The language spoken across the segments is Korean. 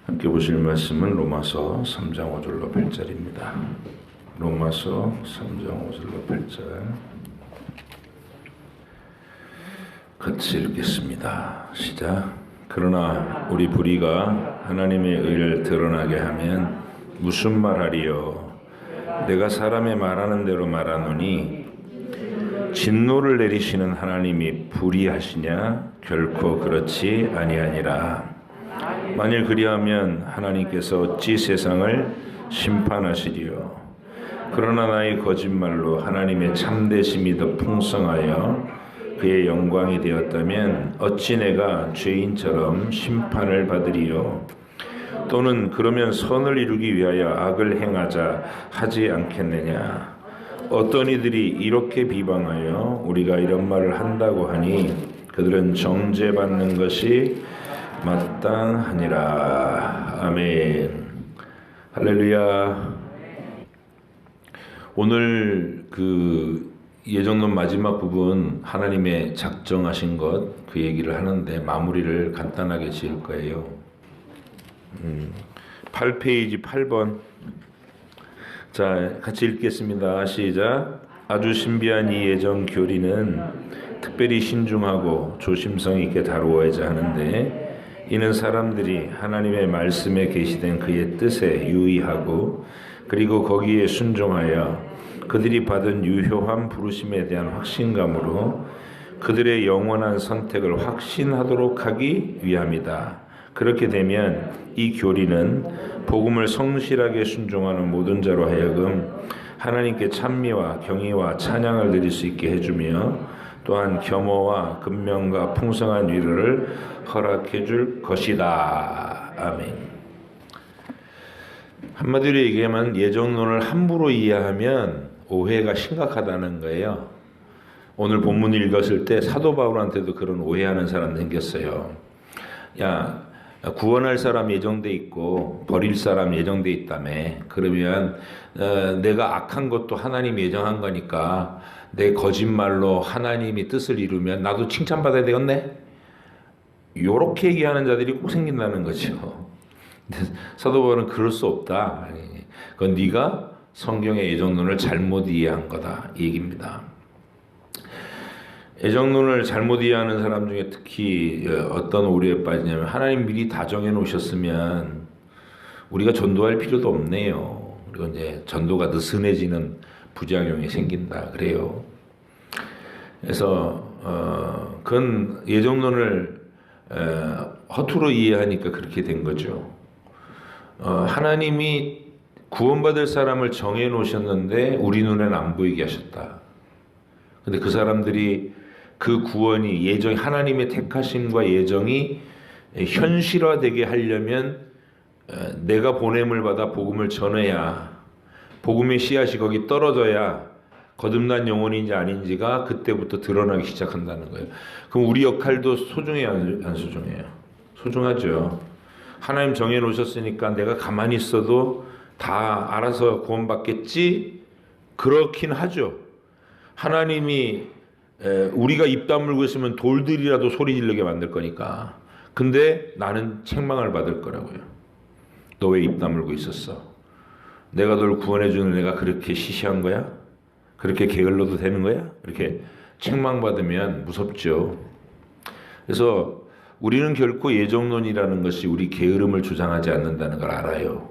함께 보실 말씀은 로마서 3장 5절로 8절입니다. 로마서 3장 5절로 8절 같이 읽겠습니다. 시작. 그러나 우리 불의가 하나님의 의를 드러나게 하면 무슨 말하리요? 내가 사람의 말하는 대로 말하노니 진노를 내리시는 하나님이 불의하시냐? 결코 그렇지 아니하니라. 만일 그리하면 하나님께서 어찌 세상을 심판하시리요? 그러나 나의 거짓말로 하나님의 참되심이 더 풍성하여 그의 영광이 되었다면 어찌 내가 죄인처럼 심판을 받으리요? 또는 그러면 선을 이루기 위하여 악을 행하자 하지 않겠느냐? 어떤 이들이 이렇게 비방하여 우리가 이런 말을 한다고 하니 그들은 정죄받는 것이 마땅하니라. 아멘. 할렐루야. 오늘 그 예정론 마지막 부분 하나님의 작정하신 것 그 얘기를 하는데 마무리를 간단하게 지을 거예요. 8페이지 8번. 자, 같이 읽겠습니다. 시작. 아주 신비한 이 예정 교리는 특별히 신중하고 조심성 있게 다루어야지 하는데 이는 사람들이 하나님의 말씀에 계시된 그의 뜻에 유의하고 그리고 거기에 순종하여 그들이 받은 유효한 부르심에 대한 확신감으로 그들의 영원한 선택을 확신하도록 하기 위함이다. 그렇게 되면 이 교리는 복음을 성실하게 순종하는 모든 자로 하여금 하나님께 찬미와 경의와 찬양을 드릴 수 있게 해주며 또한 겸허와 근면과 풍성한 위로를 허락해 줄 것이다. 아멘. 한마디로 얘기하면 예정론을 함부로 이해하면 오해가 심각하다는 거예요. 오늘 본문을 읽었을 때 사도 바울한테도 그런 오해하는 사람 생겼어요. 야, 구원할 사람 예정돼 있고 버릴 사람 예정돼 있다며. 그러면 내가 악한 것도 하나님이 예정한 거니까 내 거짓말로 하나님이 뜻을 이루면 나도 칭찬받아야 되겠네? 요렇게 얘기하는 자들이 꼭 생긴다는 거죠. 사도 바울은 그럴 수 없다. 그건 네가 성경의 예정론을 잘못 이해한 거다 이 얘기입니다. 예정론을 잘못 이해하는 사람 중에 특히 어떤 오류에 빠지냐면 하나님 미리 다 정해 놓으셨으면 우리가 전도할 필요도 없네요. 그리고 이제 전도가 느슨해지는 부작용이 생긴다 그래요. 그래서 그건 예정론을 허투루 이해하니까 그렇게 된 거죠. 하나님이 구원받을 사람을 정해 놓으셨는데 우리 눈에는 안 보이게 하셨다. 근데 그 사람들이 그 구원이 예정 하나님의 택하심과 예정이 현실화되게 하려면 내가 보냄을 받아 복음을 전해야 복음의 씨앗이 거기 떨어져야 거듭난 영혼인지 아닌지가 그때부터 드러나기 시작한다는 거예요. 그럼 우리 역할도 소중해요, 안 소중해요? 소중하죠. 하나님 정해 놓으셨으니까 내가 가만히 있어도 다 알아서 구원받겠지? 그렇긴 하죠. 하나님이 우리가 입 다물고 있으면 돌들이라도 소리 지르게 만들 거니까. 근데 나는 책망을 받을 거라고요. 너 왜 입 다물고 있었어? 내가 널 구원해 주는 내가 그렇게 시시한 거야? 그렇게 게을러도 되는 거야? 이렇게 책망받으면 무섭죠. 그래서 우리는 결코 예정론이라는 것이 우리 게으름을 주장하지 않는다는 걸 알아요.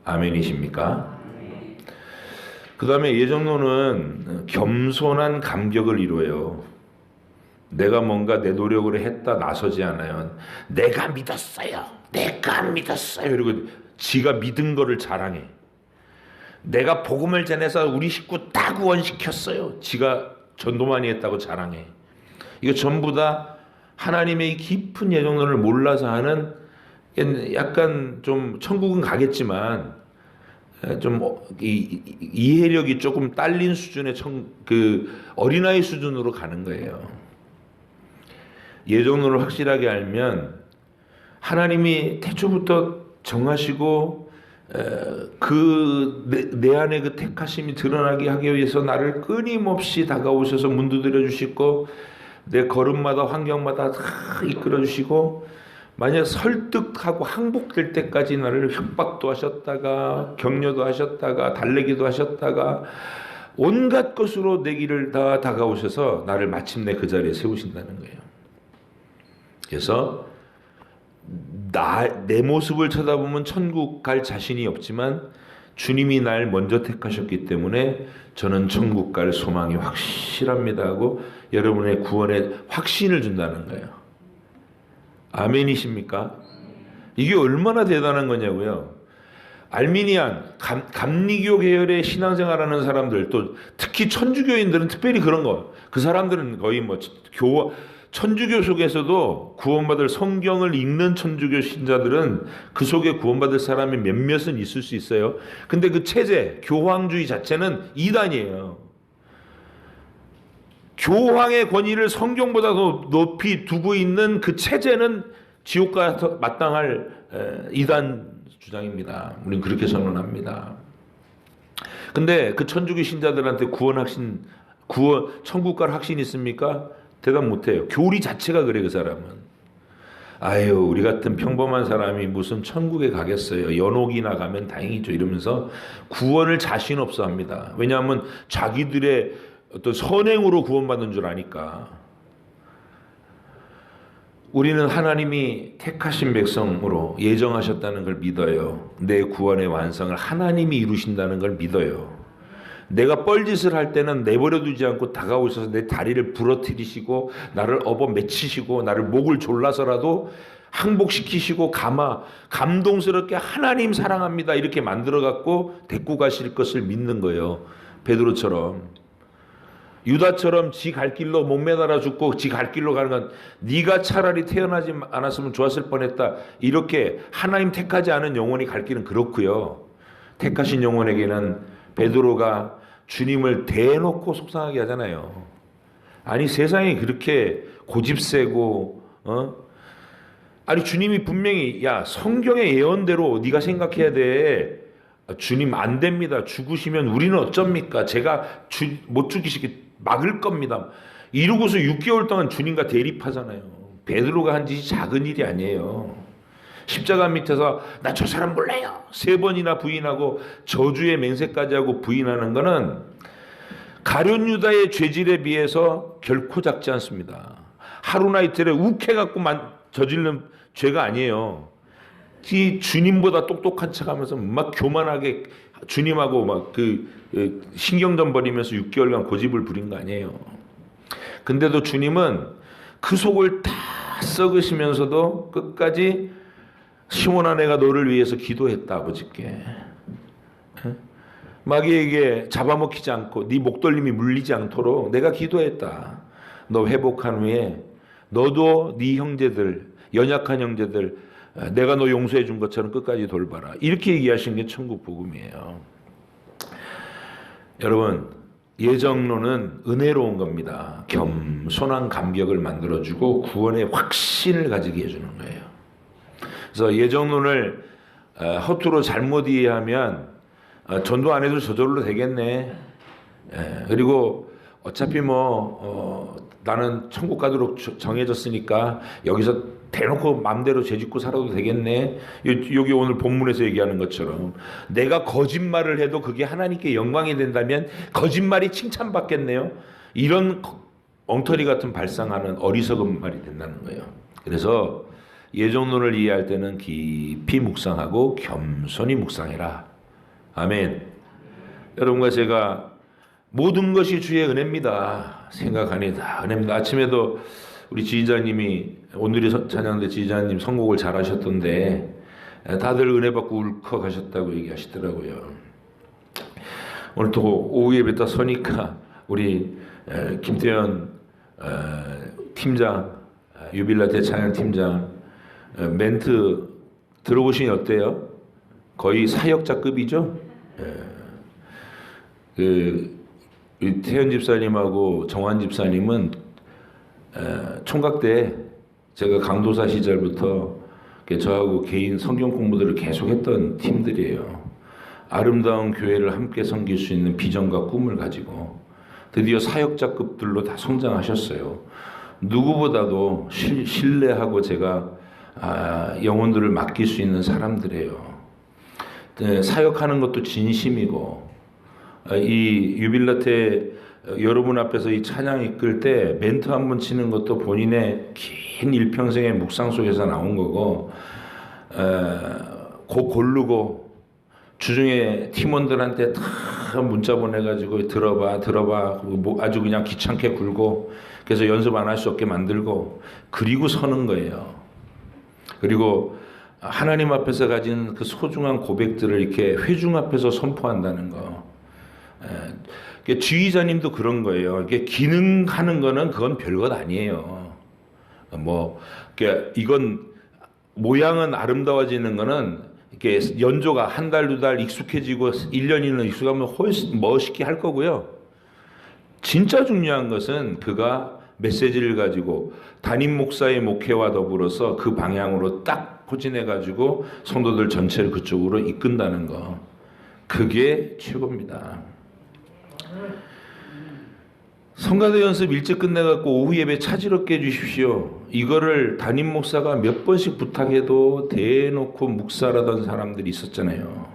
아멘이십니까? 그 다음에 예정론은 겸손한 감격을 이루어요. 내가 뭔가 내 노력으로 했다 나서지 않아요. 내가 믿었어요. 그리고 지가 믿은 거를 자랑해. 내가 복음을 전해서 우리 식구 다 구원시켰어요. 지가 전도 많이 했다고 자랑해. 이거 전부 다 하나님의 깊은 예정론을 몰라서 하는 약간 좀 천국은 가겠지만 좀 이해력이 조금 딸린 수준의 그 어린아이 수준으로 가는 거예요. 예정론을 확실하게 알면 하나님이 태초부터 정하시고 내 안에 그 택하심이 드러나게 하기 위해서 나를 끊임없이 다가오셔서 문 두드려 주시고 내 걸음마다 환경마다 다 이끌어 주시고 만약 설득하고 항복될 때까지 나를 협박도 하셨다가 격려도 하셨다가 달래기도 하셨다가 온갖 것으로 내 길을 다 다가오셔서 나를 마침내 그 자리에 세우신다는 거예요. 그래서 내 모습을 쳐다보면 천국 갈 자신이 없지만 주님이 날 먼저 택하셨기 때문에 저는 천국 갈 소망이 확실합니다 하고 여러분의 구원에 확신을 준다는 거예요. 아멘이십니까? 이게 얼마나 대단한 거냐고요. 알미니안, 감리교 계열의 신앙생활하는 사람들, 또 특히 천주교인들은 특별히 그런 거. 그 사람들은 거의 뭐 천주교 속에서도 구원받을 성경을 읽는 천주교 신자들은 그 속에 구원받을 사람이 몇몇은 있을 수 있어요. 근데 그 체제, 교황주의 자체는 이단이에요. 교황의 권위를 성경보다 더 높이 두고 있는 그 체제는 지옥과 마땅할 이단 주장입니다. 우리는 그렇게 선언합니다. 근데 그 천주교 신자들한테 천국 갈 확신 있습니까? 대답 못해요. 교리 자체가 그래. 그 사람은 아유 우리 같은 평범한 사람이 무슨 천국에 가겠어요. 연옥이나 가면 다행이죠 이러면서 구원을 자신 없어 합니다. 왜냐하면 자기들의 어떤 선행으로 구원받는 줄 아니까. 우리는 하나님이 택하신 백성으로 예정하셨다는 걸 믿어요. 내 구원의 완성을 하나님이 이루신다는 걸 믿어요. 내가 뻘짓을 할 때는 내버려두지 않고 다가오셔서 내 다리를 부러뜨리시고 나를 업어맺히시고 나를 목을 졸라서라도 항복시키시고 감동스럽게 하나님 사랑합니다 이렇게 만들어갖고 데리고 가실 것을 믿는 거예요. 베드로처럼. 유다처럼 지 갈 길로 못 매달아 죽고 지 갈 길로 가는 건 네가 차라리 태어나지 않았으면 좋았을 뻔했다. 이렇게 하나님 택하지 않은 영혼이 갈 길은 그렇고요. 택하신 영혼에게는 베드로가 주님을 대놓고 속상하게 하잖아요. 아니 세상이 그렇게 고집세고 아니 주님이 분명히 야 성경의 예언대로 네가 생각해야 돼. 주님 안 됩니다. 죽으시면 우리는 어쩝니까? 제가 못 죽이시게 막을 겁니다. 이러고서 6개월 동안 주님과 대립하잖아요. 베드로가 한 짓이 작은 일이 아니에요. 십자가 밑에서 나 저 사람 몰라요 3번이나 부인하고 저주의 맹세까지 하고 부인하는 것은 가룟 유다의 죄질에 비해서 결코 작지 않습니다. 하루나 이틀에 욱해갖고 저지른 죄가 아니에요. 주님보다 똑똑한 척하면서 막 교만하게 주님하고 막 신경전 벌이면서 6개월간 고집을 부린 거 아니에요. 근데도 주님은 그 속을 다 썩으시면서도 끝까지 시몬아 내가 너를 위해서 기도했다 아버지께. 마귀에게 잡아먹히지 않고 네 목덜림이 물리지 않도록 내가 기도했다. 너 회복한 후에 너도 네 형제들 연약한 형제들 내가 너 용서해 준 것처럼 끝까지 돌봐라. 이렇게 얘기하신 게 천국 복음이에요. 여러분 예정론은 은혜로운 겁니다. 겸손한 감격을 만들어주고 구원의 확신을 가지게 해주는 거예요. 그래서 예정론을 허투루 잘못 이해하면 전도 안 해도 저절로 되겠네. 그리고 어차피 나는 천국 가도록 정해졌으니까 여기서 대놓고 마음대로 죄짓고 살아도 되겠네. 여기 오늘 본문에서 얘기하는 것처럼 내가 거짓말을 해도 그게 하나님께 영광이 된다면 거짓말이 칭찬받겠네요. 이런 엉터리 같은 발상하는 어리석은 말이 된다는 거예요. 그래서 예정론을 이해할 때는 깊이 묵상하고 겸손히 묵상해라. 아멘. 여러분과 제가 모든 것이 주의 은혜입니다 생각하니다. 은혜입니다. 아침에도 우리 지휘자님이 오늘의 찬양대 지휘자님 선곡을 잘 하셨던데 다들 은혜 받고 울컥하셨다고 얘기하시더라고요. 오늘 또 오후 예배 딱 서니까 우리 김태현 팀장 유빌라 대찬양 팀장 멘트 들어보시니 어때요? 거의 사역자급이죠? 태현 집사님하고 정환 집사님은 총각 때 제가 강도사 시절부터 저하고 개인 성경 공부들을 계속했던 팀들이에요. 아름다운 교회를 함께 섬길 수 있는 비전과 꿈을 가지고 드디어 사역자급들로 다 성장하셨어요. 누구보다도 신뢰하고 제가 영혼들을 맡길 수 있는 사람들이에요. 사역하는 것도 진심이고, 이 유빌라 때 여러분 앞에서 이 찬양 이끌 때 멘트 한 번 치는 것도 본인의 긴 일평생의 묵상 속에서 나온 거고, 곡 고르고 주중에 팀원들한테 다 문자 보내가지고 들어봐 뭐 아주 그냥 귀찮게 굴고, 그래서 연습 안 할 수 없게 만들고, 그리고 서는 거예요. 그리고 하나님 앞에서 가진 그 소중한 고백들을 이렇게 회중 앞에서 선포한다는 거. 지휘자님도 그런 거예요. 이게 기능하는 거는 그건 별것 아니에요. 뭐 이건 모양은 아름다워지는 거는 이렇게 연조가 한 달, 두 달 익숙해지고 1년이면 익숙하면 훨씬 멋있게 할 거고요. 진짜 중요한 것은 그가 메시지를 가지고 담임 목사의 목회와 더불어서 그 방향으로 딱 포진해가지고 성도들 전체를 그쪽으로 이끈다는 거. 그게 최고입니다. 성가대 연습 일찍 끝내갖고 오후 예배 차질없게 해주십시오. 이거를 담임 목사가 몇 번씩 부탁해도 대놓고 묵살하던 사람들이 있었잖아요.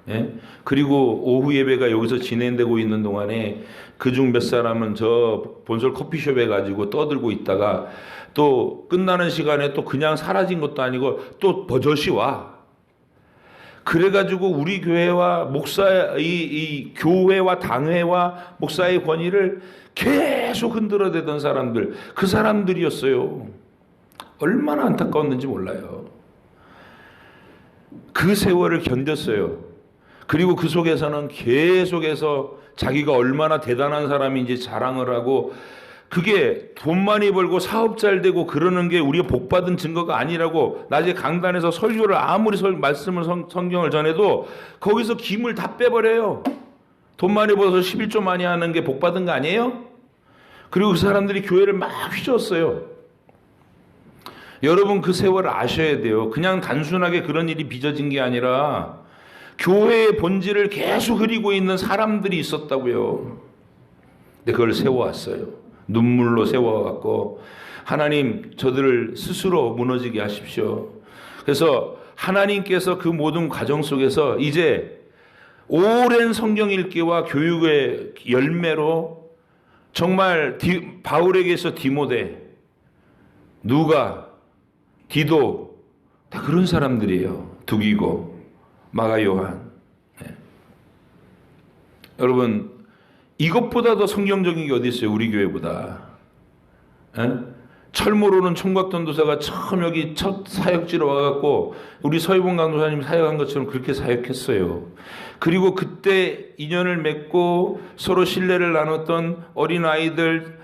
예? 그리고 오후 예배가 여기서 진행되고 있는 동안에 그중 몇 사람은 저 본설 커피숍에 가지고 떠들고 있다가 또 끝나는 시간에 또 그냥 사라진 것도 아니고 또 버젓이 와. 그래가지고 우리 교회와 이 교회와 당회와 목사의 권위를 계속 흔들어대던 사람들, 그 사람들이었어요. 얼마나 안타까웠는지 몰라요. 그 세월을 견뎠어요. 그리고 그 속에서는 계속해서 자기가 얼마나 대단한 사람인지 자랑을 하고, 그게 돈 많이 벌고 사업 잘 되고 그러는 게 우리가 복받은 증거가 아니라고 낮에 강단에서 설교를 아무리 말씀을 성경을 전해도 거기서 김을 다 빼버려요. 돈 많이 벌어서 11조 많이 하는 게 복받은 거 아니에요? 그리고 그 사람들이 교회를 막 휘저었어요. 여러분 그 세월을 아셔야 돼요. 그냥 단순하게 그런 일이 빚어진 게 아니라 교회의 본질을 계속 흐리고 있는 사람들이 있었다고요. 근데 그걸 세워왔어요. 눈물로 세워갖고 하나님 저들을 스스로 무너지게 하십시오. 그래서 하나님께서 그 모든 과정 속에서 이제 오랜 성경 읽기와 교육의 열매로 정말 바울에게서 디모데, 누가, 디도 다 그런 사람들이에요. 두기고, 마가 요한. 네. 여러분 이것보다 더 성경적인 게 어디 있어요? 우리 교회보다. 에? 철모로는 총각전도사가 처음 여기 첫 사역지로 와갖고 우리 서희봉 강도사님 사역한 것처럼 그렇게 사역했어요. 그리고 그때 인연을 맺고 서로 신뢰를 나눴던 어린아이들,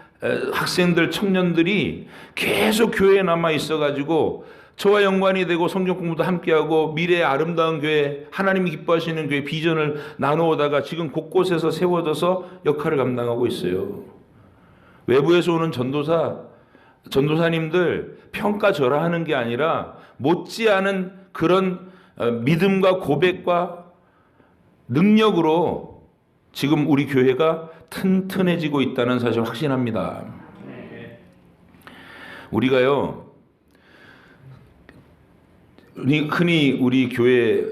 학생들, 청년들이 계속 교회에 남아 있어가지고 저와 연관이 되고 성경 공부도 함께하고 미래의 아름다운 교회, 하나님이 기뻐하시는 교회 비전을 나누어다가 지금 곳곳에서 세워져서 역할을 감당하고 있어요. 외부에서 오는 전도사님들 평가절하하는 게 아니라 못지않은 그런 믿음과 고백과 능력으로 지금 우리 교회가 튼튼해지고 있다는 사실 확신합니다. 우리가요, 흔히 우리 교회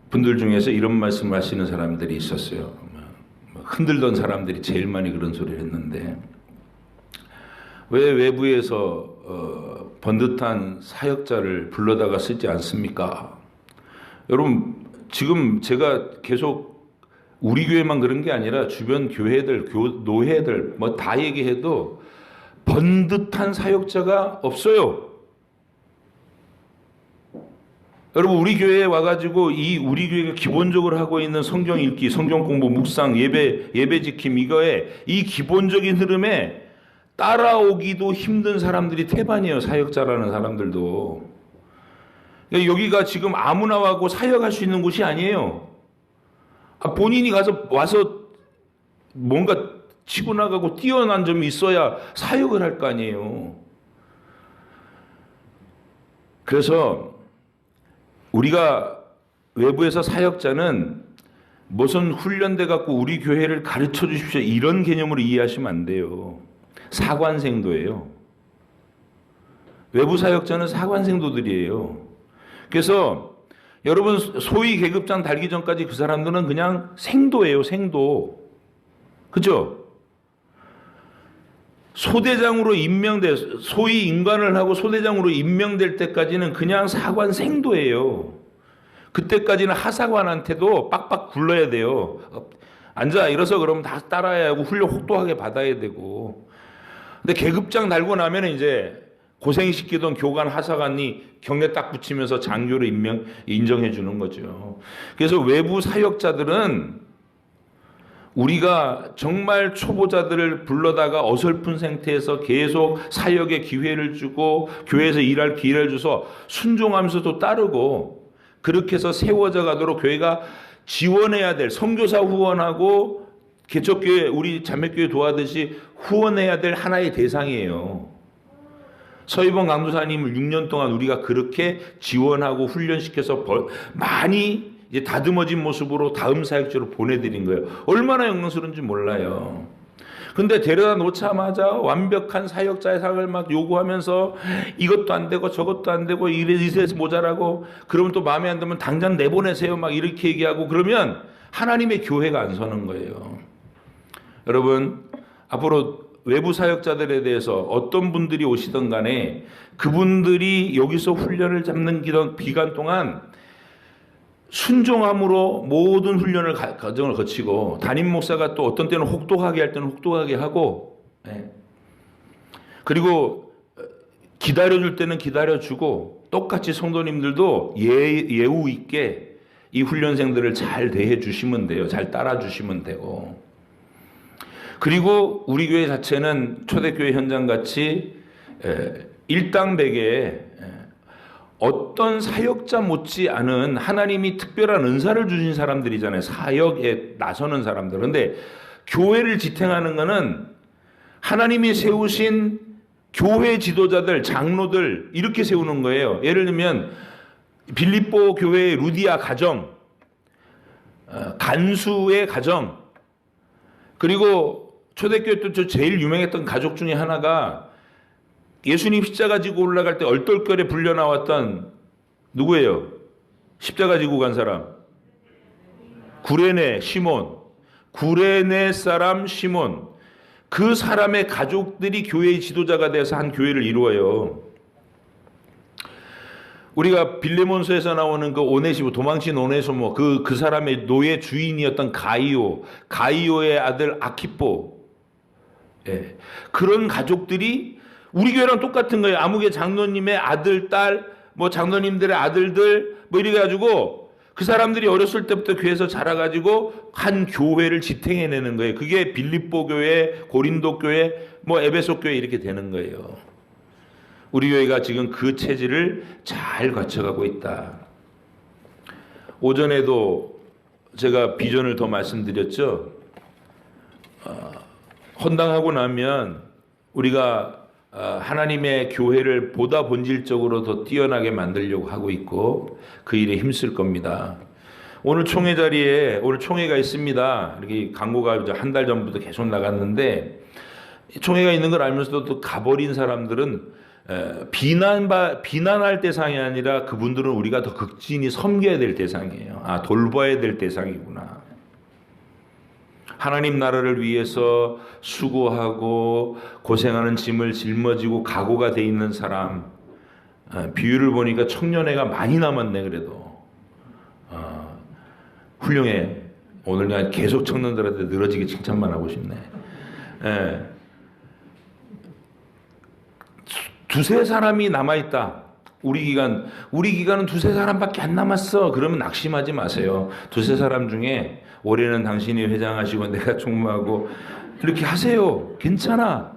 분들 중에서 이런 말씀을 하시는 사람들이 있었어요. 흔들던 사람들이 제일 많이 그런 소리를 했는데, 왜 외부에서 번듯한 사역자를 불러다가 쓰지 않습니까? 여러분 지금 제가 계속 우리 교회만 그런 게 아니라 주변 교회들, 노회들 뭐 다 얘기해도 번듯한 사역자가 없어요. 여러분 우리 교회에 와가지고 이 우리 교회가 기본적으로 하고 있는 성경 읽기, 성경 공부, 묵상, 예배 지킴, 이거에 이 기본적인 흐름에 따라오기도 힘든 사람들이 태반이에요. 사역자라는 사람들도. 여기가 지금 아무나 와고 사역할 수 있는 곳이 아니에요. 본인이 와서 뭔가 치고 나가고 뛰어난 점이 있어야 사역을 할 거 아니에요. 그래서 우리가 외부에서 사역자는 무슨 훈련돼 갖고 우리 교회를 가르쳐 주십시오 이런 개념으로 이해하시면 안 돼요. 사관생도예요. 외부 사역자는 사관생도들이에요. 그래서 여러분 소위 계급장 달기 전까지 그 사람들은 그냥 생도예요. 생도. 그죠? 소대장으로 소위 임관을 하고 소대장으로 임명될 때까지는 그냥 사관생도예요. 그때까지는 하사관한테도 빡빡 굴러야 돼요. 앉아 일어서 그러면 다 따라야 하고 훈련 혹독하게 받아야 되고. 근데 계급장 달고 나면 이제 고생시키던 교관 하사관이 경례 딱 붙이면서 장교로 인정해 주는 거죠. 그래서 외부 사역자들은 우리가 정말 초보자들을 불러다가 어설픈 상태에서 계속 사역의 기회를 주고 교회에서 일할 기회를 줘서 순종하면서도 따르고 그렇게 해서 세워져 가도록 교회가 지원해야 될 선교사 후원하고 개척교회 우리 자매교회 도와듯이 후원해야 될 하나의 대상이에요. 서희봉 강도사님을 6년 동안 우리가 그렇게 지원하고 훈련시켜서 많이 이제 다듬어진 모습으로 다음 사역지로 보내드린 거예요. 얼마나 영광스러운지 몰라요. 근데 데려다 놓자마자 완벽한 사역자의 상을 막 요구하면서 이것도 안 되고 저것도 안 되고 이래서 모자라고 그러면 또 마음에 안 들면 당장 내보내세요 막 이렇게 얘기하고 그러면 하나님의 교회가 안 서는 거예요. 여러분 앞으로 외부 사역자들에 대해서 어떤 분들이 오시든 간에 그분들이 여기서 훈련을 잡는 기간 동안 순종함으로 모든 훈련을 과정을 거치고 담임 목사가 또 어떤 때는 혹독하게 할 때는 혹독하게 하고 그리고 기다려줄 때는 기다려주고 똑같이 성도님들도 예우 있게 이 훈련생들을 잘 대해 주시면 돼요. 잘 따라 주시면 되고 그리고 우리 교회 자체는 초대교회 현장같이 일당백에 어떤 사역자 못지 않은 하나님이 특별한 은사를 주신 사람들이잖아요. 사역에 나서는 사람들. 그런데 교회를 지탱하는 것은 하나님이 세우신 교회 지도자들, 장로들 이렇게 세우는 거예요. 예를 들면 빌립보 교회의 루디아 가정, 간수의 가정, 그리고 초대교회 또 제일 유명했던 가족 중에 하나가 예수님 십자가 지고 올라갈 때 얼떨결에 불려 나왔던 누구예요? 십자가 지고 간 사람. 구레네 시몬. 구레네 사람 시몬. 그 사람의 가족들이 교회의 지도자가 돼서 한 교회를 이루어요. 우리가 빌레몬서에서 나오는 그 오네시모, 도망친 오네시모, 그 사람의 노예 주인이었던 가이오의 아들 아키포. 예. 그런 가족들이 우리 교회랑 똑같은 거예요. 아무개 장로님의 아들, 딸, 뭐 장로님들의 아들들, 뭐 이래가지고 그 사람들이 어렸을 때부터 교회에서 자라가지고 한 교회를 지탱해내는 거예요. 그게 빌립보 교회, 고린도 교회, 뭐 에베소 교회 이렇게 되는 거예요. 우리 교회가 지금 그 체질을 잘 갖춰가고 있다. 오전에도 제가 비전을 더 말씀드렸죠. 헌당하고 나면 우리가 하나님의 교회를 보다 본질적으로 더 뛰어나게 만들려고 하고 있고 그 일에 힘쓸 겁니다. 오늘 총회 자리에 오늘 총회가 있습니다. 이렇게 광고가 이제 한 달 전부터 계속 나갔는데 총회가 있는 걸 알면서도 또 가버린 사람들은 비난할 대상이 아니라 그분들은 우리가 더 극진히 섬겨야 될 대상이에요. 돌봐야 될 대상이구나. 하나님 나라를 위해서 수고하고 고생하는 짐을 짊어지고 각오가 돼 있는 사람. 비율을 보니까 청년회가 많이 남았네. 그래도 훌륭해. 오늘 그냥 계속 청년들한테 늘어지게 칭찬만 하고 싶네. 두세 사람이 남아있다. 우리 기간은 두세 사람밖에 안 남았어. 그러면 낙심하지 마세요. 두세 사람 중에 올해는 당신이 회장하시고 내가 총무하고 이렇게 하세요. 괜찮아.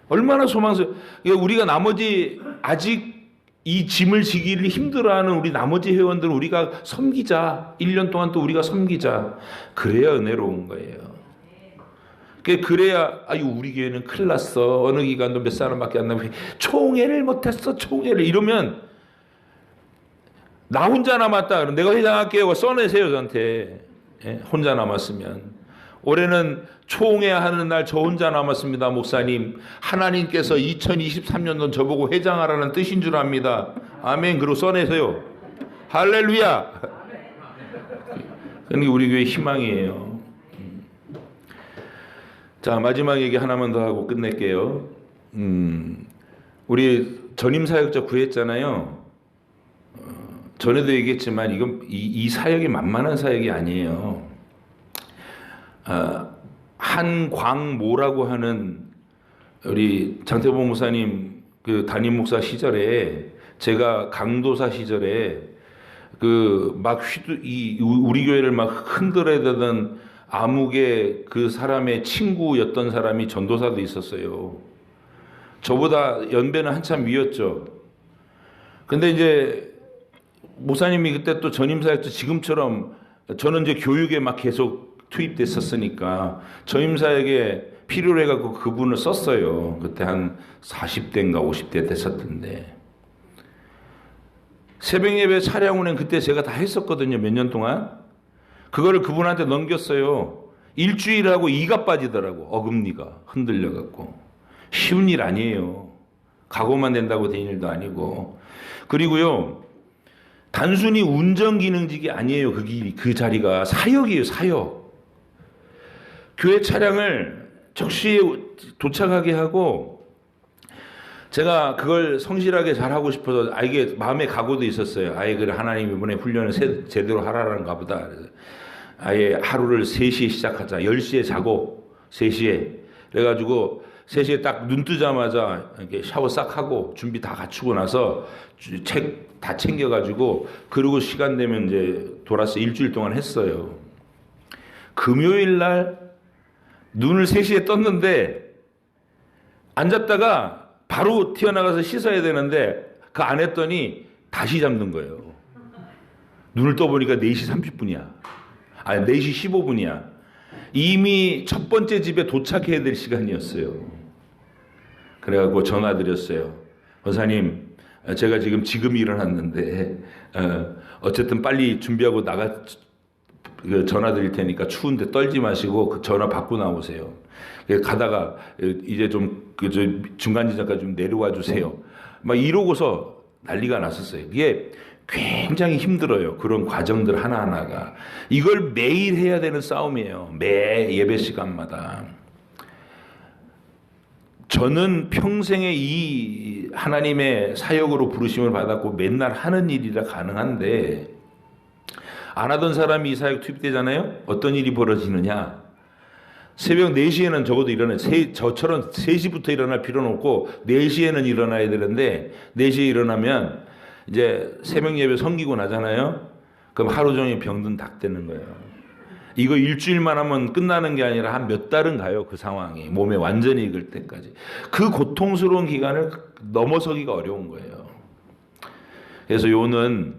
얼마나 소망스러워. 우리가 나머지 아직 이 짐을 지기를 힘들어하는 우리 나머지 회원들은 우리가 섬기자. 1년 동안 또 우리가 섬기자. 그래야 은혜로운 거예요. 그래야 우리 교회는 큰일 났어. 어느 기간도 몇 사람밖에 안 남고 총회를 못했어. 총회를 이러면 나 혼자 남았다. 그럼 내가 회장할게요. 써내세요 저한테. 혼자 남았으면. 올해는 총회하는 날 저 혼자 남았습니다. 목사님, 하나님께서 2023년도 저보고 회장하라는 뜻인 줄 압니다. 아멘. 그러고 써내세요. 할렐루야. 그게 우리 교회 희망이에요. 자, 마지막 얘기 하나만 더 하고 끝낼게요. 우리 전임 사역자 구했잖아요. 전에도 얘기했지만 이 사역이 만만한 사역이 아니에요. 한광모라고 하는 우리 장태봉 목사님 그 담임 목사 시절에, 제가 강도사 시절에 우리 교회를 막 흔들어야 되던 암흑의 그 사람의 친구였던 사람이 전도사도 있었어요. 저보다 연배는 한참 위였죠. 근데 이제 목사님이 그때 또 전임사역자 지금처럼, 저는 이제 교육에 막 계속 투입됐었으니까 전임사역에 필요로 해갖고 그분을 썼어요. 그때 한 40대인가 50대 됐었던데, 새벽 예배 차량 운행 그때 제가 다 했었거든요. 몇 년 동안. 그거를 그분한테 넘겼어요. 일주일하고 이가 빠지더라고. 어금니가 흔들려갖고. 쉬운 일 아니에요. 각오만 된다고 된 일도 아니고. 그리고요, 단순히 운전기능직이 아니에요. 그 자리가 사역이에요. 사역. 교회 차량을 적시에 도착하게 하고, 제가 그걸 성실하게 잘하고 싶어서 이게 마음의 각오도 있었어요. 그래, 하나님 이번에 훈련을 제대로 하라는가 보다. 그래서 아예 하루를 3시에 시작하자. 10시에 자고 3시에. 그래가지고 3시에 딱 눈 뜨자마자 이렇게 샤워 싹 하고 준비 다 갖추고 나서 책 다 챙겨가지고, 그리고 시간 되면 이제 돌아서 일주일 동안 했어요. 금요일 날 눈을 3시에 떴는데 안 잤다가 바로 튀어나가서 씻어야 되는데 그 안 했더니 다시 잠든 거예요. 눈을 떠보니까 4시 30분이야. 아니 4시 15분이야. 이미 첫 번째 집에 도착해야 될 시간이었어요. 그래갖고 전화 드렸어요. 권사님, 제가 지금 일어났는데 어쨌든 빨리 준비하고 전화 드릴 테니까 추운데 떨지 마시고 그 전화 받고 나오세요. 가다가 이제 좀 중간 지점까지 좀 내려와 주세요. 막 이러고서 난리가 났었어요. 이게 굉장히 힘들어요. 그런 과정들 하나하나가. 이걸 매일 해야 되는 싸움이에요. 매 예배 시간마다. 저는 평생에 이 하나님의 사역으로 부르심을 받았고 맨날 하는 일이라 가능한데, 안 하던 사람이 이 사역 투입되잖아요. 어떤 일이 벌어지느냐. 새벽 4시에는 적어도 일어나요. 저처럼 3시부터 일어날 필요는 없고 4시에는 일어나야 되는데, 4시에 일어나면 이제 새벽 예배 섬기고 나잖아요. 그럼 하루 종일 병든 닭 되는 거예요. 이거 일주일만 하면 끝나는 게 아니라 한 몇 달은 가요. 그 상황이 몸에 완전히 익을 때까지. 그 고통스러운 기간을 넘어서기가 어려운 거예요. 그래서 요는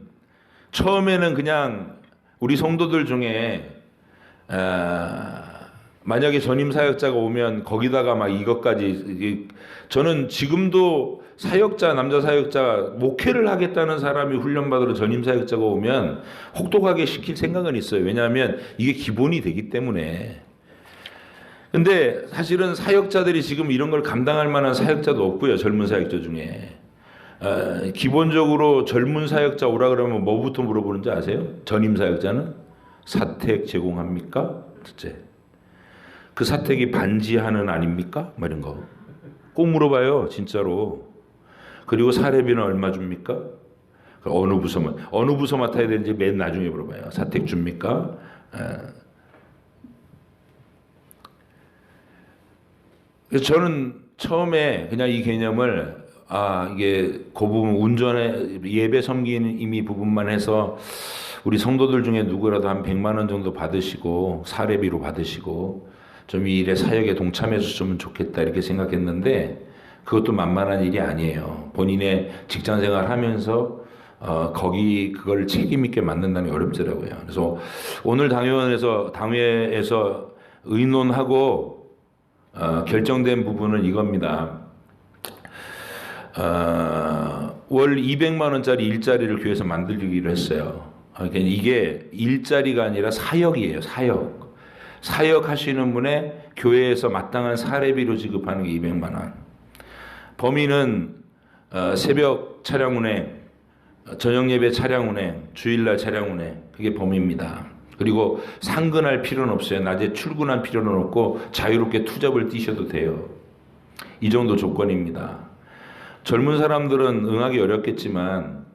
처음에는 그냥 우리 성도들 중에 만약에 전임 사역자가 오면 거기다가 막 이것까지, 저는 지금도 사역자, 남자 사역자, 목회를 하겠다는 사람이 훈련받으러 전임 사역자가 오면 혹독하게 시킬 생각은 있어요. 왜냐하면 이게 기본이 되기 때문에. 근데 사실은 사역자들이 지금 이런 걸 감당할 만한 사역자도 없고요. 젊은 사역자 중에. 기본적으로 젊은 사역자 오라 그러면 뭐부터 물어보는지 아세요? 전임 사역자는 사택 제공합니까? 둘째, 그 사택이 반지하는 아닙니까? 뭐 이런 거 꼭 물어봐요, 진짜로. 그리고 사례비는 얼마 줍니까? 어느 부서 맡아야 되는지 맨 나중에 물어봐요. 사택 줍니까? 그래서 저는 처음에 그냥 이 개념을, 이게 그 부분 운전에 예배 섬기는 이미 부분만 해서 우리 성도들 중에 누구라도 한 100만 원 정도 받으시고 사례비로 받으시고 좀 이 일에 사역에 동참해 주시면 좋겠다 이렇게 생각했는데, 그것도 만만한 일이 아니에요. 본인의 직장 생활 하면서 그걸 책임 있게 만든다는 게 어렵더라고요. 그래서 오늘 당회에서 의논하고 결정된 부분은 이겁니다. 월 200만 원짜리 일자리를 교회에서 만들기로 했어요. 그러니까 이게 일자리가 아니라 사역이에요. 사역. 사역하시는 분의 교회에서 마땅한 사례비로 지급하는 게 200만 원. 범위는 새벽 차량 운행, 저녁 예배 차량 운행, 주일날 차량 운행, 그게 범위입니다. 그리고 상근할 필요는 없어요. 낮에 출근할 필요는 없고 자유롭게 투잡을 뛰셔도 돼요. 이 정도 조건입니다. 젊은 사람들은 응하기 어렵겠지만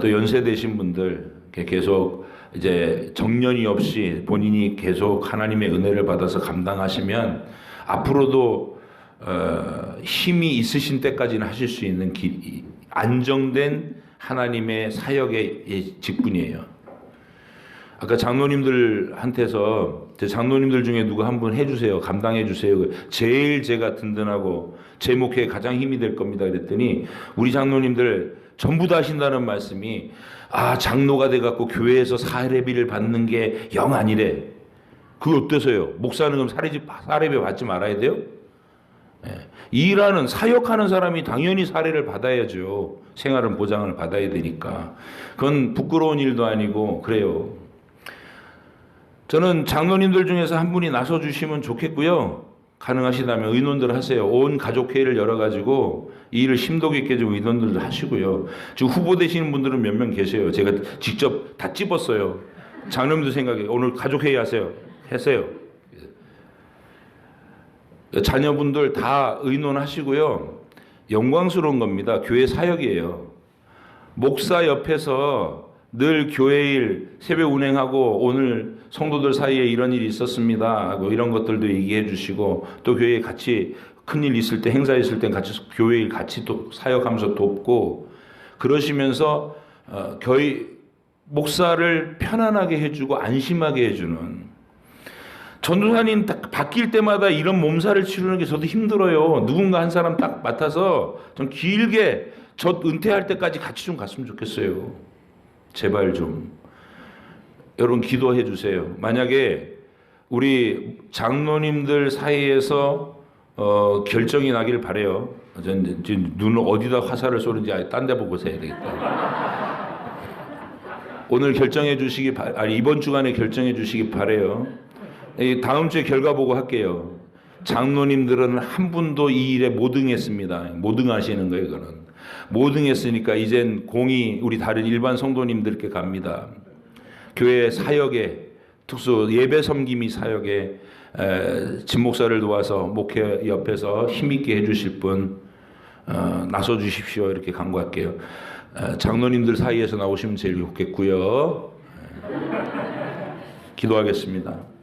또 연세 되신 분들 계속 이제 정년이 없이 본인이 계속 하나님의 은혜를 받아서 감당하시면 앞으로도 힘이 있으신 때까지는 하실 수 있는 안정된 하나님의 사역의 직분이에요. 아까 장로님들한테서 제 장로님들 중에 누구 한 분 해주세요. 감당해 주세요. 제일 제가 든든하고 제 목회에 가장 힘이 될 겁니다. 그랬더니 우리 장로님들 전부 다 하신다는 말씀이 장로가 돼갖고 교회에서 사례비를 받는 게 영 아니래. 그게 어때서요? 목사는 그럼 사례비 받지 말아야 돼요? 일하는 사역하는 사람이 당연히 사례를 받아야죠. 생활은 보장을 받아야 되니까. 그건 부끄러운 일도 아니고 그래요. 저는 장로님들 중에서 한 분이 나서 주시면 좋겠고요. 가능하시다면 의논들 하세요. 온 가족회의를 열어가지고 이 일을 심도 깊게 좀 의논들도 하시고요. 지금 후보 되시는 분들은 몇 명 계세요. 제가 직접 다 찝었어요. 장로님들 생각에 오늘 가족회의 하세요. 했어요. 자녀분들 다 의논하시고요. 영광스러운 겁니다. 교회 사역이에요. 목사 옆에서 늘 교회일 새벽 운행하고 오늘 성도들 사이에 이런 일이 있었습니다 하고 이런 것들도 얘기해 주시고 또 교회에 같이 큰일 있을 때 행사 있을 때 같이 교회일 같이 또 사역하면서 돕고 그러시면서 교회 목사를 편안하게 해주고 안심하게 해주는 전도사님 딱 바뀔 때마다 이런 몸살을 치르는 게 저도 힘들어요. 누군가 한 사람 딱 맡아서 좀 길게 저 은퇴할 때까지 같이 좀 갔으면 좋겠어요. 제발 좀 여러분 기도해 주세요. 만약에 우리 장로님들 사이에서 결정이 나길 바래요. 지금 눈을 어디다 화살을 쏘는지 딴 데 보고 해야 되겠다. 오늘 결정해 주시기 이번 주간에 결정해 주시기 바래요. 다음 주에 결과 보고 할게요. 장로님들은 한 분도 이 일에 못 응했습니다. 못 응하시는 거예요, 이거는. 못 응했으니까 이젠 공이 우리 다른 일반 성도님들께 갑니다. 교회 사역에 특수 예배 섬김이 사역에 집목사를 도와서 목회 옆에서 힘있게 해주실 분 나서 주십시오. 이렇게 간구할게요. 장로님들 사이에서 나오시면 제일 좋겠고요. 기도하겠습니다.